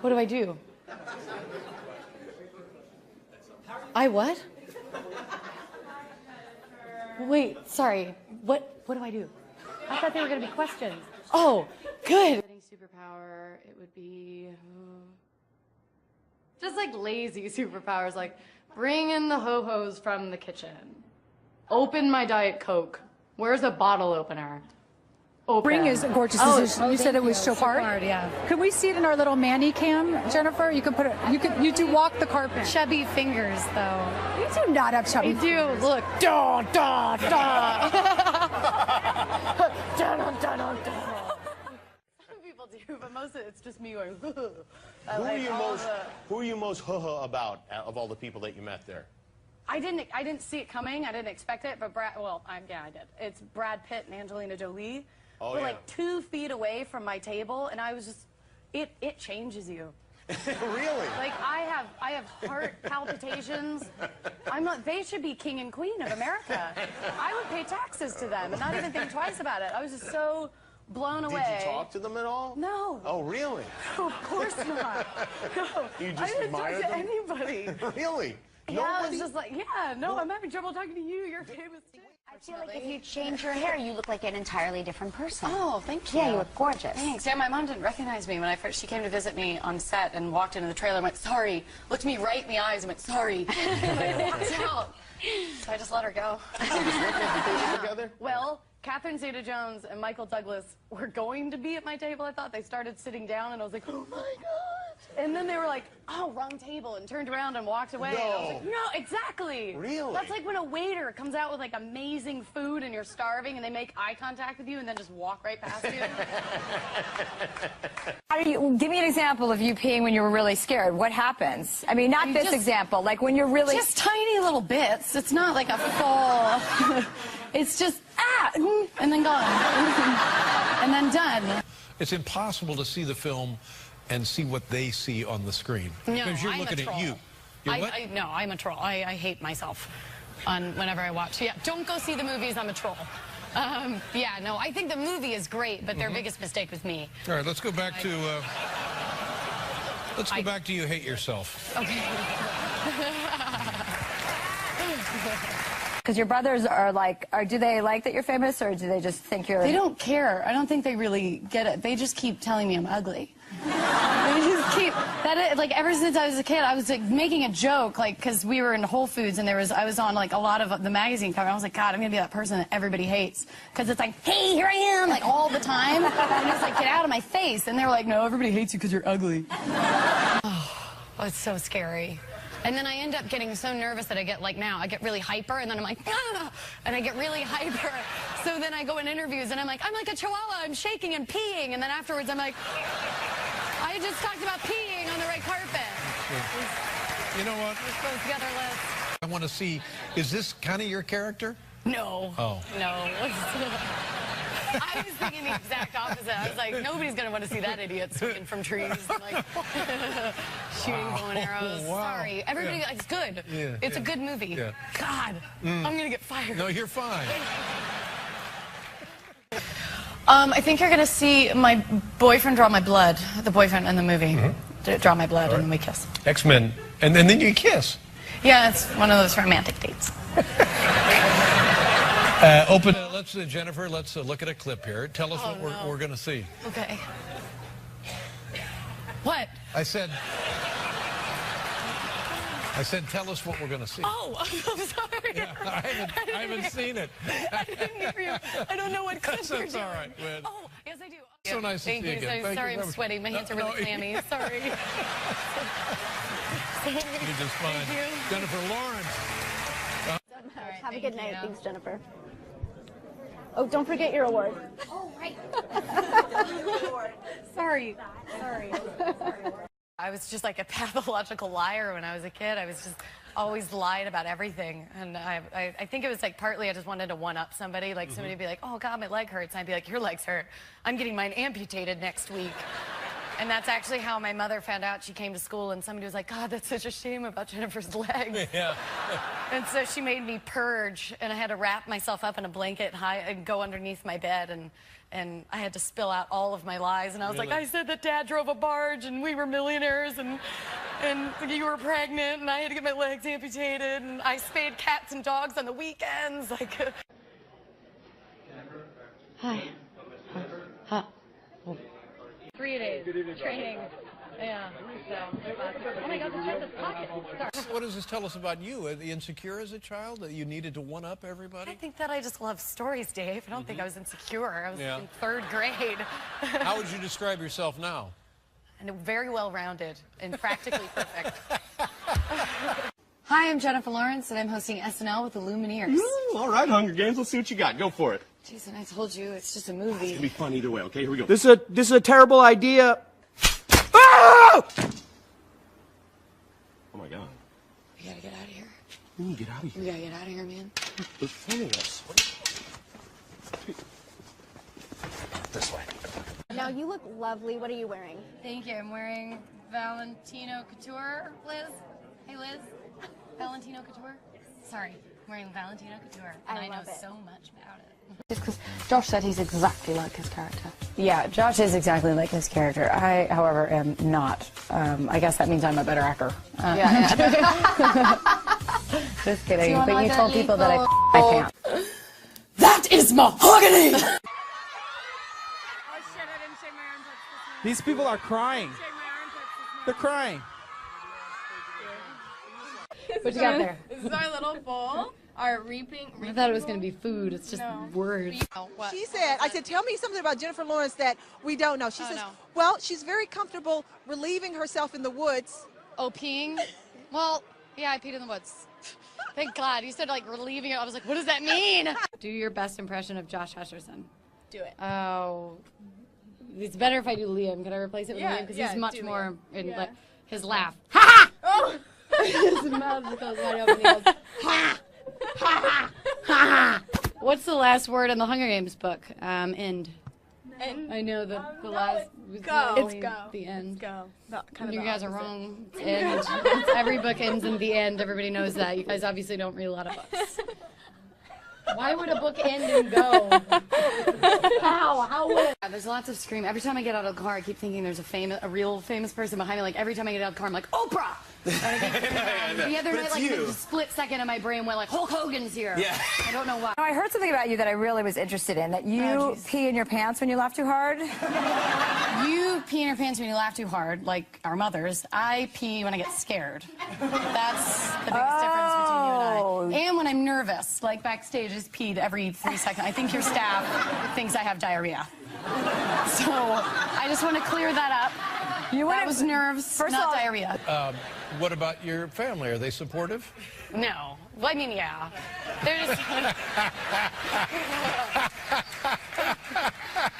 What do I do? I what? Wait, sorry. What do I do? I thought they were going to be questions. Oh, good. Superpower, it would be just like lazy superpowers, like bring in the ho-hos from the kitchen. Open my Diet Coke. Where's a bottle opener? Open. Bring is a gorgeous decision. You said it was Chopard? Yeah. Could we see it in our little Manny cam, Jennifer? You could put it. You do walk the carpet. Chubby fingers, though. You do not have chubby. I do. Look. Da da da. Da da da da. Some people do, but most of it's just me going. Who are you most about of all the people that you met there? I didn't see it coming. I didn't expect it, but yeah, I did. It's Brad Pitt and Angelina Jolie. Oh, We're yeah. like 2 feet away from my table, and I was just, it changes you. Really? Like I have heart palpitations. They should be king and queen of America. I would pay taxes to them and not even think twice about it. I was just so blown away. Did you talk to them at all? No. Oh, really? No, of course not. No. You just I didn't talk admired to them? anybody. Really? Yeah, Nobody? I was just like, yeah, no, I'm having trouble talking to you. You're famous too. I feel like if you change your hair, you look like an entirely different person. Oh, thank you. Yeah, you look gorgeous. Thanks. Yeah, my mom didn't recognize me when she came to visit me on set and walked into the trailer and went, sorry. Looked me right in the eyes and went, sorry. And I walked out. So I just let her go. Together? Well, Catherine Zeta-Jones and Michael Douglas were going to be at my table, I thought. They started sitting down, and I was like, oh, my gosh. And then they were like, oh, wrong table, and turned around and walked away. No. And I was like, no, exactly. Really? That's like when a waiter comes out with, like, amazing food, and you're starving, and they make eye contact with you and then just walk right past you. Give me an example of you peeing when you were really scared. What happens? I mean, not this example. Like when you're really... Just tiny little bits. It's not like a full... It's just, and then gone. And then done. It's impossible to see the film and see what they see on the screen. No, because you're I'm looking a troll. at you. You're what? No, I'm a troll. I hate myself whenever I watch. Yeah, don't go see the movies. I'm a troll. Yeah, no, I think the movie is great, but their biggest mistake was me. All right, let's go back to... let's go back to you hate yourself. Okay. Because your brothers are like, do they like that you're famous, or do they just think you're... They don't care. I don't think they really get it. They just keep telling me I'm ugly. They just keep like ever since I was a kid, I was like making a joke, like because we were in Whole Foods and I was on like a lot of the magazine cover. I was like, God, I'm gonna be that person that everybody hates because it's like, hey, here I am, like all the time, and it's like, get out of my face. And they were like, no, everybody hates you because you're ugly. Oh, it's so scary. And then I end up getting so nervous that I get like now, I get really hyper, and then I'm like, ah, and I get really hyper. So then I go in interviews and I'm like a chihuahua, I'm shaking and peeing, and then afterwards I'm like, I just talked about peeing on the red carpet. Yeah. You know what? Let's go together, let's. I want to see, is this kind of your character? No. Oh. No. I was thinking the exact opposite. I was like, nobody's going to want to see that idiot swinging from trees and like shooting bow and arrows. Wow. Sorry. Everybody, Yeah. it's good. Yeah, It's yeah. a good movie. Yeah. God, I'm going to get fired. No, you're fine. I think you're going to see my boyfriend draw my blood, the boyfriend in the movie. Draw my blood, and then we kiss. X-Men, and then you kiss. Yeah, it's one of those romantic dates. Jennifer, let's look at a clip here. Tell us what we're going to see. Okay. What? I said, tell us what we're going to see. Oh, I'm sorry. Yeah, I haven't seen it. I didn't hear you. I don't know what clip you're That's doing. all right, man. Oh, yes, I do. So nice to see you again. Thank Sorry, you. I'm sweating. My hands are No, really clammy. Sorry. You're just fine. Thank you. Jennifer Lawrence. Have a good night. Thanks, Jennifer. Oh, don't forget your award. Oh, right. Sorry. I was just like a pathological liar when I was a kid. I was just always lied about everything. And I think it was like partly I just wanted to one-up somebody. Like somebody would be like, oh, God, my leg hurts. And I'd be like, your legs hurt. I'm getting mine amputated next week. And that's actually how my mother found out. She came to school and somebody was like, God, that's such a shame about Jennifer's legs. Yeah. And so she made me purge, and I had to wrap myself up in a blanket and go underneath my bed, and I had to spill out all of my lies. And I was like, I said that Dad drove a barge and we were millionaires and you were pregnant and I had to get my legs amputated and I spayed cats and dogs on the weekends. Like. Hi. Huh. 3 days training. Yeah. So, oh my God, this pocket. Sorry. What does this tell us about you? Insecure as a child? That you needed to one-up everybody? I think that I just love stories, Dave. I don't think I was insecure. I was in 3rd grade. How would you describe yourself now? And very well-rounded and practically perfect. Hi, I'm Jennifer Lawrence, and I'm hosting SNL with the Lumineers. All right, Hunger Games. Let's see what you got. Go for it. Jason, I told you, it's just a movie. It's gonna be fun either way. Okay, here we go. This is a terrible idea. Ah! Oh my God. We gotta get out of here. We need to get out of here. We gotta get out of here, man. They're filming us. This way. Now you look lovely. What are you wearing? Thank you. I'm wearing Valentino Couture, Liz. Hey, Liz. Valentino Couture? Sorry. I'm wearing Valentino Couture. And I know so much about it. Just because Josh said he's exactly like his character. Yeah, Josh is exactly like his character. I, however, am not. I guess that means I'm a better actor. Just kidding. But you told people that I can't. That is mahogany! These people are crying. They're crying. What you got there? This is our little bowl. Our reaping. I thought it was going to be food. It's just words. She said, I said, tell me something about Jennifer Lawrence that we don't know. She says, well, she's very comfortable relieving herself in the woods. Oh, peeing? Well, yeah, I peed in the woods. Thank God. You said, like, relieving it. I was like, what does that mean? Do your best impression of Josh Hutcherson. Do it. Oh. It's better if I do Liam. Can I replace it with Liam? Because he's much more in like, his laugh. Ha! Oh! His mouth goes wide open. He goes, ha! Ha! Ha! What's the last word in the Hunger Games book? End. I know the last. Go. It's go. The end. Go. Kind of you guys are wrong. It's end. Every book ends in the end. Everybody knows that. You guys obviously don't read a lot of books. Why would a book end and go? How would it? There's lots of scream. Every time I get out of the car, I keep thinking there's a real famous person behind me. Like every time I get out of the car, I'm like, Oprah! The other night, like a split second in my brain went like, Hulk Hogan's here. Yeah. I don't know why. I heard something about you that I really was interested in, that you pee in your pants when you laugh too hard. You pee in your pants when you laugh too hard, like our mothers. I pee when I get scared. That's the biggest difference between you and I. And when I'm nervous, like backstage, I just peed every 3 seconds. I think your staff thinks I have diarrhea. So I just want to clear that up. That was nerves, not diarrhea. What about your family? Are they supportive? No. Well, I mean, yeah. They're just...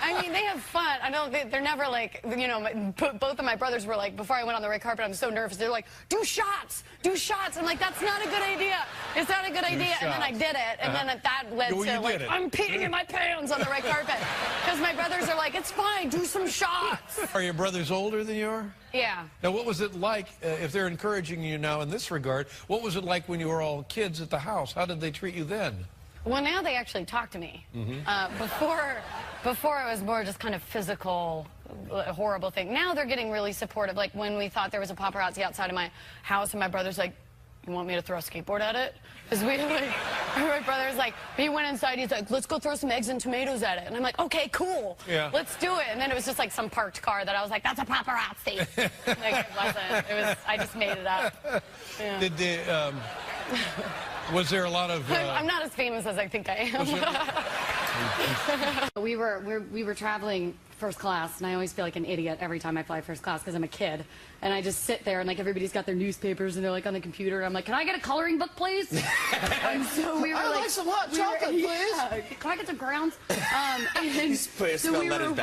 I mean, they have fun. I know they're never like, you know, both of my brothers were like, before I went on the red carpet, I'm so nervous. They're like, do shots, do shots. I'm like, that's not a good idea. It's not a good idea. And then I did it. And then that led to like, I'm peeing in my pants on the red carpet. Because my brothers are like, it's fine, do some shots. Are your brothers older than you are? Yeah. Now, what was it like, if they're encouraging you now in this regard, what was it like when you were all kids at the house? How did they treat you then? Well, now they actually talk to me. Before it was more just kind of physical, horrible thing. Now they're getting really supportive. Like when we thought there was a paparazzi outside of my house, and my brother's like, you want me to throw a skateboard at it? Because we like, my brother's like, he went inside, he's like, let's go throw some eggs and tomatoes at it. And I'm like, okay, cool. Yeah. Let's do it. And then it was just like some parked car that I was like, that's a paparazzi. Like, it wasn't. It was, I just made it up. Yeah. Did they, was there a lot of... I'm not as famous as I think I am. We were traveling first class, and I always feel like an idiot every time I fly first class because I'm a kid. And I just sit there, and like everybody's got their newspapers, and they're like on the computer. And I'm like, can I get a coloring book, please? And so we were I'd like some hot chocolate, please. Yeah, can I get some grounds? And so we were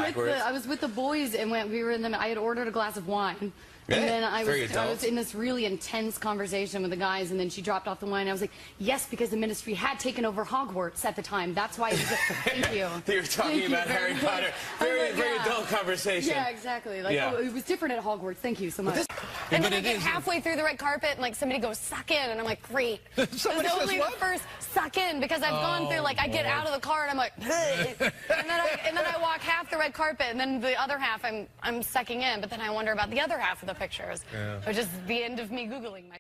I was with the boys, and we were in them. I had ordered a glass of wine. And then I was in this really intense conversation with the guys, and then she dropped off the wine. I was like, yes, because the ministry had taken over Hogwarts at the time. That's why. Thank you. They were talking about Harry Potter. Very very adult conversation. Yeah, exactly. Like, Yeah. oh, it was different at Hogwarts. Thank you so much. And then I get halfway through the red carpet and like somebody goes suck in, and I'm like, great. It was Somebody says only what? the first suck in because I've gone through like I get out of the car and I'm like, hey. and then I walk half the red carpet and then the other half I'm sucking in, but then I wonder about the other half of the pictures, which is the end of me Googling my.